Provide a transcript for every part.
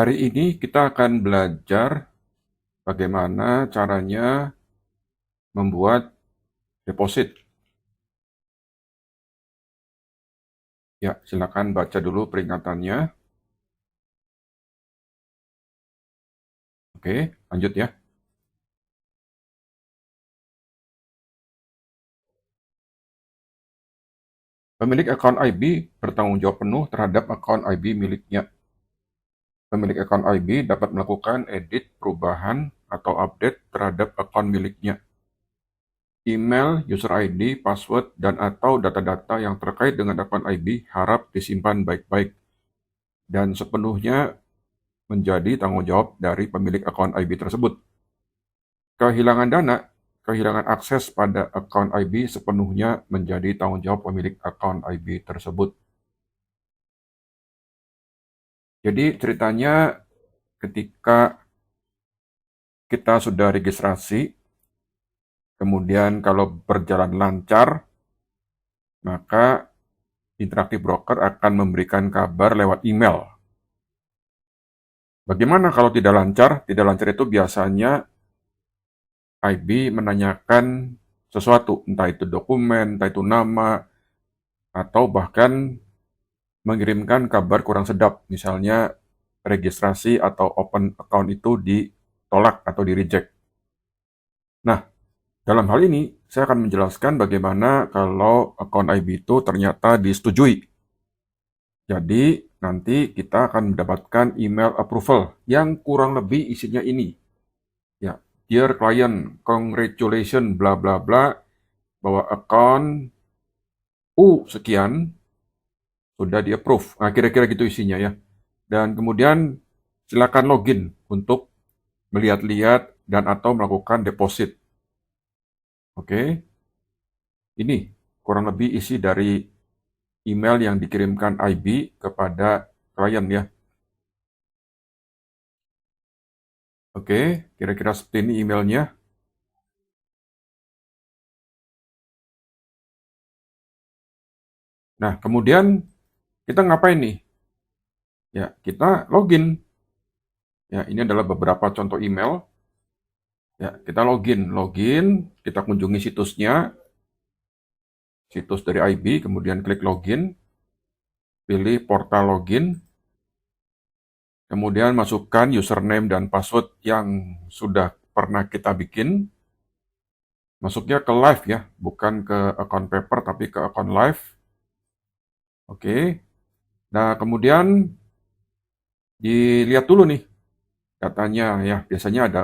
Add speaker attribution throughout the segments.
Speaker 1: Hari ini kita akan belajar bagaimana caranya membuat deposit. Ya, silakan baca dulu peringatannya. Oke, lanjut ya. Pemilik akun IB bertanggung jawab penuh terhadap akun IB miliknya. Pemilik akun IB dapat melakukan edit, perubahan, atau update terhadap akun miliknya. Email, user ID, password, dan atau data-data yang terkait dengan akun IB harap disimpan baik-baik dan sepenuhnya menjadi tanggung jawab dari pemilik akun IB tersebut. Kehilangan dana, kehilangan akses pada akun IB sepenuhnya menjadi tanggung jawab pemilik akun IB tersebut. Jadi ceritanya ketika kita sudah registrasi, kemudian kalau berjalan lancar, maka Interactive Broker akan memberikan kabar lewat email. Bagaimana kalau tidak lancar? Tidak lancar itu biasanya IB menanyakan sesuatu, entah itu dokumen, entah itu nama, atau bahkan mengirimkan kabar kurang sedap, misalnya registrasi atau open account itu ditolak atau di-reject. Nah, dalam hal ini saya akan menjelaskan bagaimana kalau akun IB itu ternyata disetujui. Jadi, nanti kita akan mendapatkan email approval yang kurang lebih isinya ini. Ya, dear client, congratulations bla bla bla bahwa akun U sekian sudah di-approve. Nah, kira-kira gitu isinya ya. Dan kemudian silakan login untuk melihat-lihat dan atau melakukan deposit. Oke, ini kurang lebih isi dari email yang dikirimkan IB kepada klien ya. Oke, kira-kira seperti ini emailnya. Nah, kemudian kita ngapain nih? Ya, kita login. Ya, ini adalah beberapa contoh email. Ya, kita login, kita kunjungi situsnya, situs dari IB, kemudian klik login, pilih portal login, kemudian masukkan username dan password yang sudah pernah kita bikin. Masuknya ke live ya, bukan ke akun paper tapi ke akun live. Oke. Nah, kemudian dilihat dulu nih datanya ya. Biasanya ada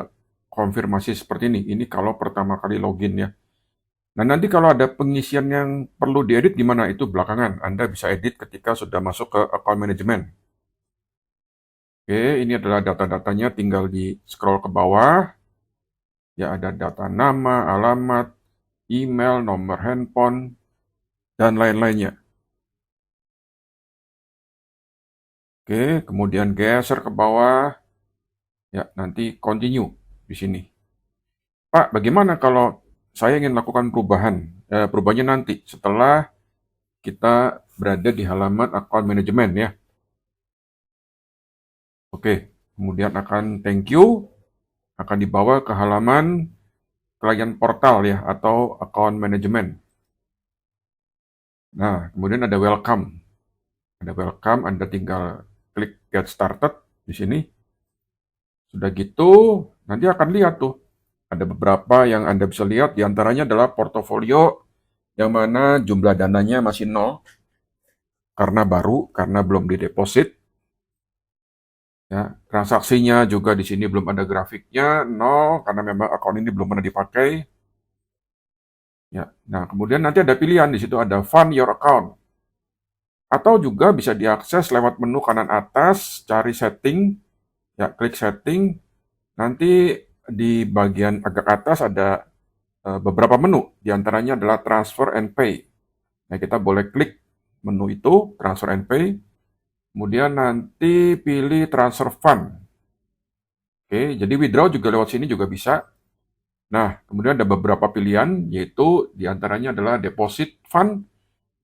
Speaker 1: konfirmasi seperti ini. Ini kalau pertama kali login ya. Nah, nanti kalau ada pengisian yang perlu diedit gimana? Itu belakangan. Anda bisa edit ketika sudah masuk ke account management. Oke, ini adalah data-datanya, tinggal di scroll ke bawah. Ya, ada data nama, alamat, email, nomor handphone, dan lain-lainnya. Oke, kemudian geser ke bawah. Ya, nanti continue di sini. Pak, bagaimana kalau saya ingin lakukan perubahan? Perubahannya nanti setelah kita berada di halaman account management ya. Oke, kemudian akan thank you, akan dibawa ke halaman klien portal ya atau account management. Nah, kemudian ada welcome. Ada welcome, Anda tinggal klik get started di sini. Sudah gitu, nanti akan lihat tuh. Ada beberapa yang Anda bisa lihat, diantaranya adalah portofolio yang mana jumlah dananya masih nol, karena baru, karena belum dideposit. Ya, transaksinya juga di sini belum ada grafiknya, nol, karena memang akun ini belum pernah dipakai. Ya, nah kemudian nanti ada pilihan di situ ada fund your account. Atau juga bisa diakses lewat menu kanan atas, cari setting, ya klik setting, nanti di bagian agak atas ada beberapa menu, diantaranya adalah transfer and pay. Nah, kita boleh klik menu itu, transfer and pay, kemudian nanti pilih transfer fund. Oke, jadi withdraw juga lewat sini juga bisa. Nah, kemudian ada beberapa pilihan, yaitu diantaranya adalah deposit fund,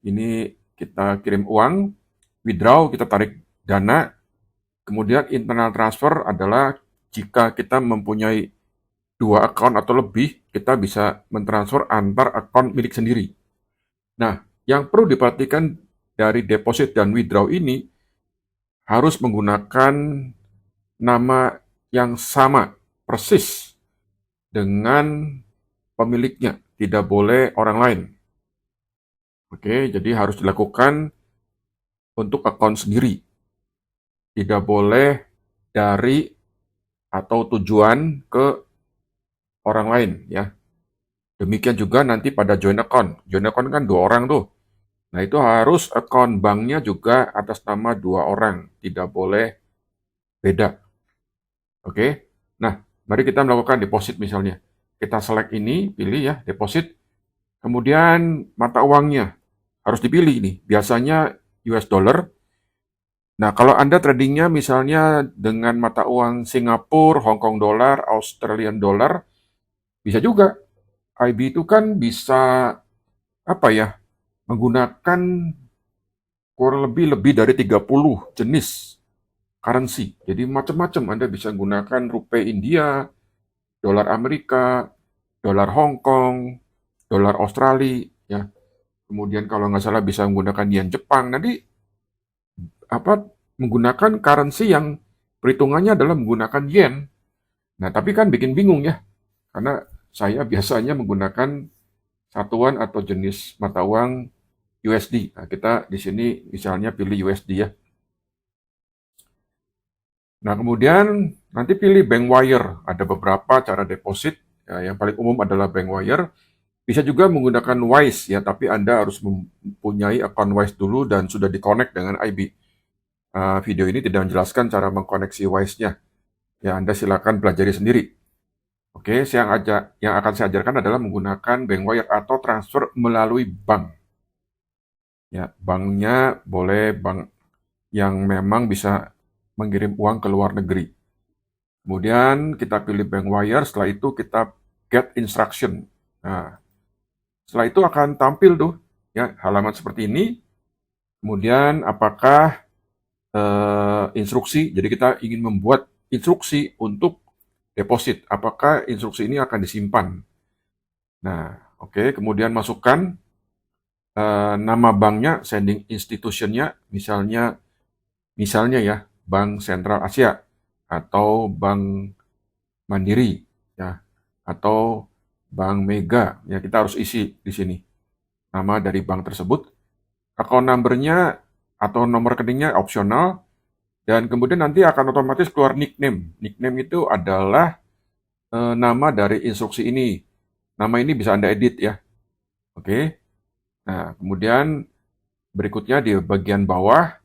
Speaker 1: ini kita kirim uang, withdraw kita tarik dana, Kemudian internal transfer adalah jika kita mempunyai 2 akun atau lebih, kita bisa mentransfer antar akun milik sendiri. Nah, yang perlu diperhatikan dari deposit dan withdraw ini harus menggunakan nama yang sama, persis dengan pemiliknya, tidak boleh orang lain. Oke, jadi harus dilakukan untuk akun sendiri. Tidak boleh dari atau tujuan ke orang lain ya. Demikian juga nanti pada joint account. Joint account kan 2 orang tuh. Nah itu harus account banknya juga atas nama 2 orang. Tidak boleh beda. Oke. Nah, mari kita melakukan deposit misalnya. Kita select ini, pilih ya deposit. Kemudian mata uangnya harus dipilih nih. Biasanya US dollar. Nah, kalau Anda tradingnya misalnya dengan mata uang Singapura, Hong Kong dollar, Australian dollar, bisa juga. IB itu kan bisa apa ya, menggunakan kurang lebih dari 30 jenis currency. Jadi macam-macam Anda bisa gunakan rupiah India, dolar Amerika, dolar Hong Kong, dolar Australia, ya. Kemudian kalau nggak salah bisa menggunakan yen Jepang. Nanti apa menggunakan currency yang perhitungannya adalah menggunakan yen. Nah, tapi kan bikin bingung ya, karena saya biasanya menggunakan satuan atau jenis mata uang USD. Nah, kita di sini misalnya pilih USD ya. Nah, kemudian nanti pilih bank wire. Ada beberapa cara deposit. Ya, yang paling umum adalah bank wire. Bisa juga menggunakan Wise ya, tapi Anda harus mempunyai akun Wise dulu dan sudah di-connect dengan IB. Video ini tidak menjelaskan cara mengkoneksi Wise-nya. Ya, Anda silakan pelajari sendiri. Oke, yang akan saya ajarkan adalah menggunakan bank wire atau transfer melalui bank. Ya, banknya boleh bank yang memang bisa mengirim uang ke luar negeri. Kemudian kita pilih bank wire, setelah itu kita get instruction. Nah, setelah itu akan tampil tuh ya halaman seperti ini. Kemudian apakah instruksi, jadi kita ingin membuat instruksi untuk deposit. Apakah instruksi ini akan disimpan? Nah, oke, kemudian masukkan nama banknya, sending institutionnya, misalnya ya, Bank Sentral Asia atau Bank Mandiri ya, atau Bank Mega ya, kita harus isi di sini nama dari bank tersebut. Account number-nya atau nomor rekeningnya opsional, dan kemudian nanti akan otomatis keluar nickname. Nickname itu adalah nama dari instruksi ini. Nama ini bisa Anda edit ya. Oke. Nah, kemudian berikutnya di bagian bawah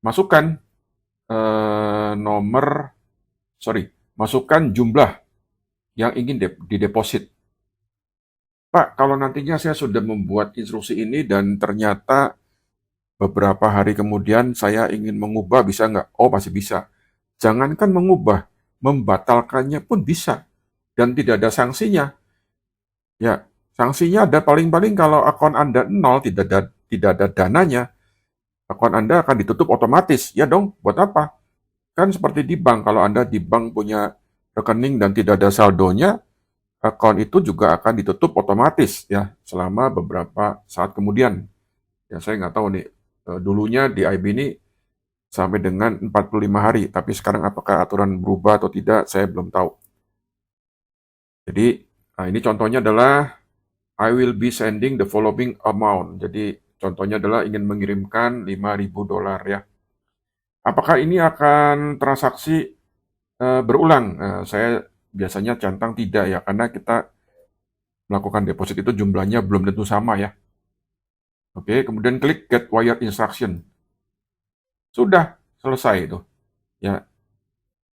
Speaker 1: masukkan masukkan jumlah yang ingin dideposit. Pak, kalau nantinya saya sudah membuat instruksi ini dan ternyata beberapa hari kemudian saya ingin mengubah, bisa nggak? Oh, masih bisa. Jangankan mengubah, membatalkannya pun bisa. Dan tidak ada sanksinya. Ya, sanksinya ada paling-paling kalau akun Anda nol, tidak ada dananya, akun Anda akan ditutup otomatis. Ya dong, buat apa? Kan seperti di bank, kalau Anda di bank punya rekening dan tidak ada saldonya, akun itu juga akan ditutup otomatis ya selama beberapa saat kemudian. Ya saya nggak tahu nih, dulunya di IB ini sampai dengan 45 hari, tapi sekarang apakah aturan berubah atau tidak, saya belum tahu. Jadi, ini contohnya adalah I will be sending the following amount. Jadi, contohnya adalah ingin mengirimkan $5.000 ya. Apakah ini akan transaksi berulang? Saya biasanya centang tidak ya, karena kita melakukan deposit itu jumlahnya belum tentu sama ya. Oke, kemudian klik Get Wire Instruction. Sudah selesai itu. Ya,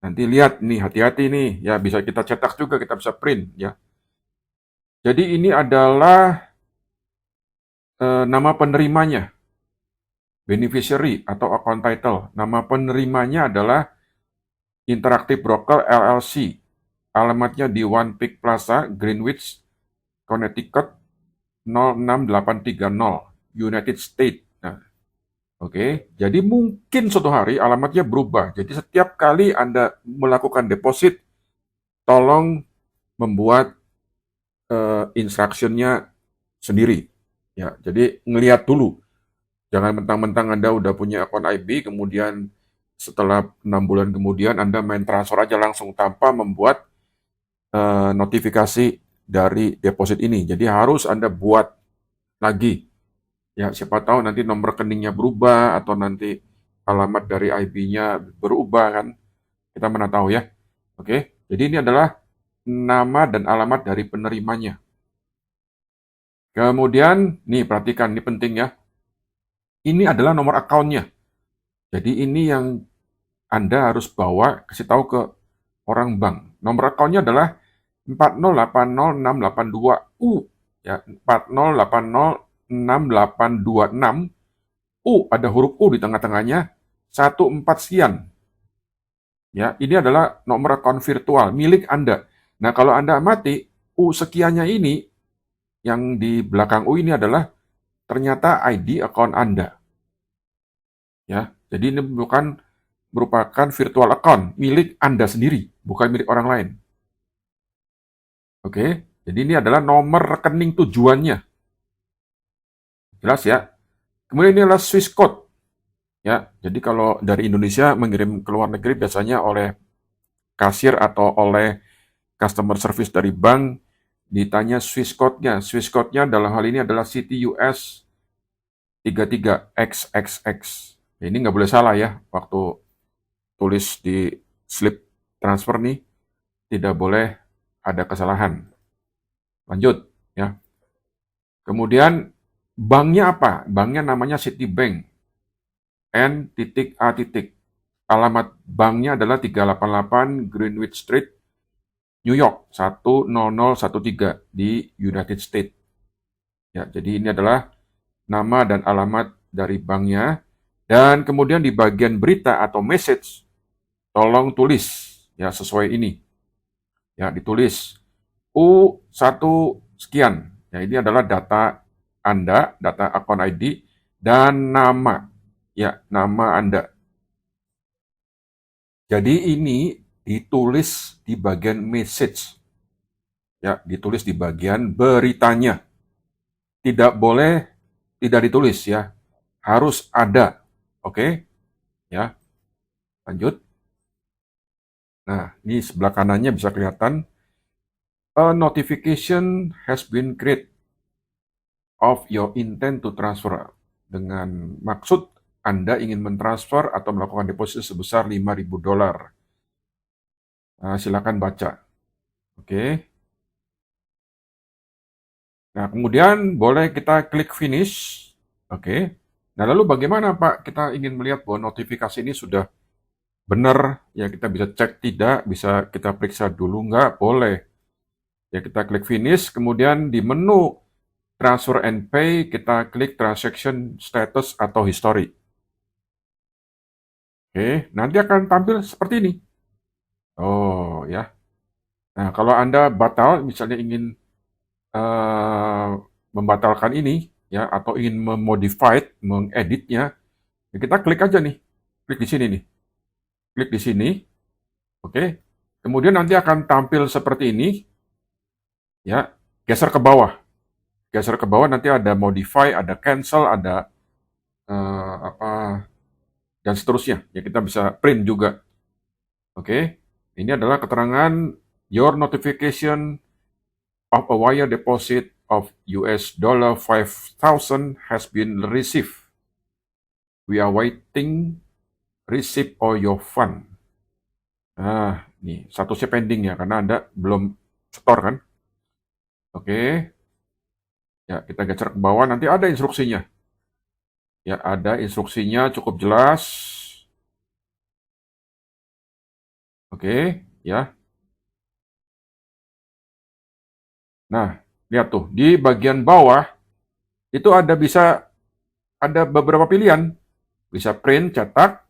Speaker 1: nanti lihat nih, hati-hati nih. Ya, bisa kita cetak juga, kita bisa print ya. Jadi ini adalah nama penerimanya, beneficiary atau account title. Nama penerimanya adalah Interactive Broker LLC. Alamatnya di One Peak Plaza, Greenwich, Connecticut 06830, United States. Nah, Oke, jadi mungkin suatu hari alamatnya berubah. Jadi setiap kali Anda melakukan deposit, tolong membuat instruction-nya sendiri. Ya, jadi ngelihat dulu. Jangan mentang-mentang Anda udah punya akun IB, kemudian setelah 6 bulan kemudian Anda main transfer aja langsung tanpa membuat notifikasi dari deposit ini. Jadi harus Anda buat lagi. Ya, siapa tahu nanti nomor rekeningnya berubah atau nanti alamat dari IB-nya berubah kan. Kita mana tahu ya. Oke, jadi ini adalah nama dan alamat dari penerimanya. Kemudian, nih perhatikan, ini penting ya. Ini adalah nomor akunnya. Jadi ini yang Anda harus bawa, kasih tahu ke orang bank. Nomor akunnya adalah 4080682U. Ya, 4080686. U, ada huruf U di tengah-tengahnya, 14 sekian. Ya, ini adalah nomor akun virtual milik Anda. Nah, kalau Anda mati, U sekiannya ini, yang di belakang U ini adalah ternyata ID akun Anda. Ya, jadi ini merupakan virtual account milik Anda sendiri, bukan milik orang lain. Oke, jadi ini adalah nomor rekening tujuannya. Jelas ya? Kemudian ini adalah Swiss code. Ya, jadi kalau dari Indonesia mengirim ke luar negeri biasanya oleh kasir atau oleh customer service dari bank ditanya Swiss code-nya. Swiss code-nya dalam hal ini adalah CTUS 33XXX. Ini nggak boleh salah ya, waktu tulis di slip transfer nih, tidak boleh ada kesalahan. Lanjut, ya. Kemudian banknya apa? Banknya namanya Citibank. N.A. Alamat banknya adalah 388 Greenwich Street, New York 10013 di United States. Ya, jadi ini adalah nama dan alamat dari banknya. Dan kemudian di bagian berita atau message, tolong tulis ya sesuai ini. Ya, ditulis U1 sekian. Ya, ini adalah data Anda, data akun ID dan nama. Ya, nama Anda. Jadi ini ditulis di bagian message. Ya, ditulis di bagian beritanya. Tidak boleh tidak ditulis ya. Harus ada. Oke? Ya, lanjut. Nah, ini sebelah kanannya bisa kelihatan a notification has been created of your intent to transfer. Dengan maksud Anda ingin mentransfer atau melakukan deposit sebesar $5.000. Nah, silakan baca. Oke. Nah, kemudian boleh kita klik finish. Oke. Nah, lalu bagaimana Pak? Kita ingin melihat bahwa notifikasi ini sudah benar. Ya, kita bisa cek tidak, bisa kita periksa dulu nggak? Boleh. Ya, kita klik finish, kemudian di menu transfer and pay, kita klik transaction status atau history. Oke, nanti akan tampil seperti ini. Oh, ya. Nah, kalau Anda batal, misalnya ingin membatalkan ini, ya, atau ingin memodify, mengeditnya, ya kita klik aja nih. Klik di sini nih. Klik di sini. Oke. Kemudian nanti akan tampil seperti ini. Ya, geser ke bawah. Geser ke bawah nanti ada modify, ada cancel, ada apa dan seterusnya. Ya kita bisa print juga. Oke. Ini adalah keterangan your notification of a wire deposit of $5,000 has been received. We are waiting receipt or your fund. Nah, nih statusnya pending ya karena Anda belum setor kan. Oke. Ya, kita geser ke bawah nanti ada instruksinya. Ya, ada instruksinya cukup jelas. Oke, ya. Nah, lihat tuh, di bagian bawah itu ada beberapa pilihan. Bisa print, cetak,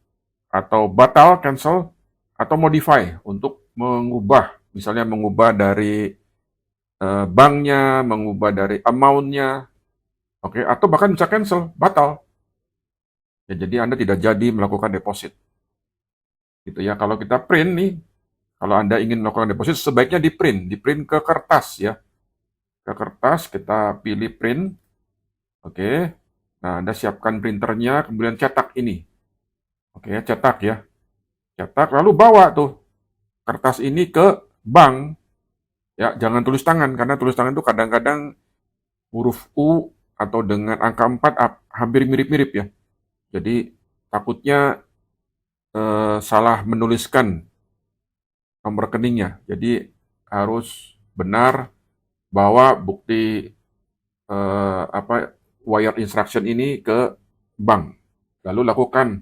Speaker 1: atau batal, cancel, atau modify untuk mengubah. Misalnya mengubah dari banknya, mengubah dari amount-nya, oke, atau bahkan bisa cancel, batal. Ya, jadi Anda tidak jadi melakukan deposit. Gitu ya. Kalau kita print nih, kalau Anda ingin melakukan deposit, sebaiknya di print ke kertas ya. Ke kertas, kita pilih print. Oke. Nah, Anda siapkan printernya, kemudian cetak ini. Oke, cetak ya. Cetak, lalu bawa tuh kertas ini ke bank. Ya, jangan tulis tangan, karena tulis tangan itu kadang-kadang huruf U atau dengan angka 4 hampir mirip-mirip ya. Jadi, takutnya salah menuliskan nomor rekeningnya. Jadi, harus benar bawa bukti wire instruction ini ke bank. Lalu lakukan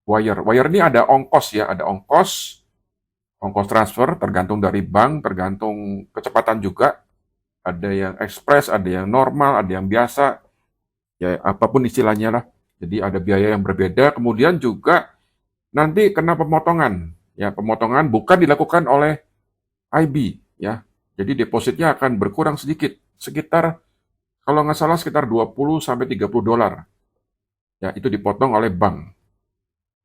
Speaker 1: wire. Wire ini ada ongkos ya, ada ongkos transfer tergantung dari bank, tergantung kecepatan juga. Ada yang ekspres, ada yang normal, ada yang biasa, ya apapun istilahnya lah. Jadi ada biaya yang berbeda. Kemudian juga nanti kena pemotongan. Ya, pemotongan bukan dilakukan oleh IB ya. Jadi depositnya akan berkurang sedikit, sekitar kalau nggak salah sekitar 20 sampai 30 dolar. Ya, itu dipotong oleh bank.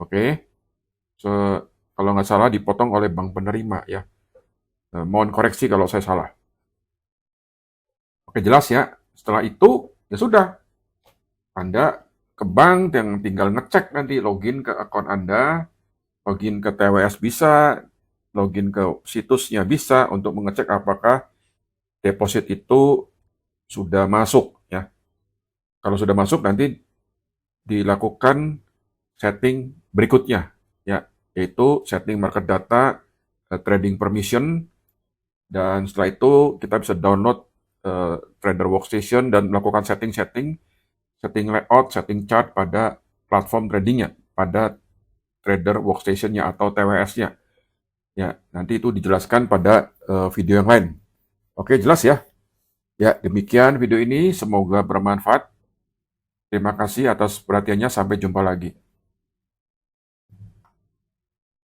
Speaker 1: Oke. Kalau nggak salah dipotong oleh bank penerima ya. Mohon koreksi kalau saya salah. Oke, jelas ya. Setelah itu, ya sudah. Anda ke bank yang tinggal ngecek nanti login ke akun Anda, login ke TWS bisa, login ke situsnya bisa untuk mengecek apakah deposit itu sudah masuk ya. Kalau sudah masuk nanti dilakukan setting berikutnya ya, yaitu setting market data, trading permission, dan setelah itu kita bisa download Trader Workstation dan melakukan setting layout, setting chart pada platform tradingnya, pada Trader Workstation-nya atau TWS-nya. Ya, nanti itu dijelaskan pada video yang lain. Oke, jelas ya? Ya, demikian video ini. Semoga bermanfaat. Terima kasih atas perhatiannya. Sampai jumpa lagi.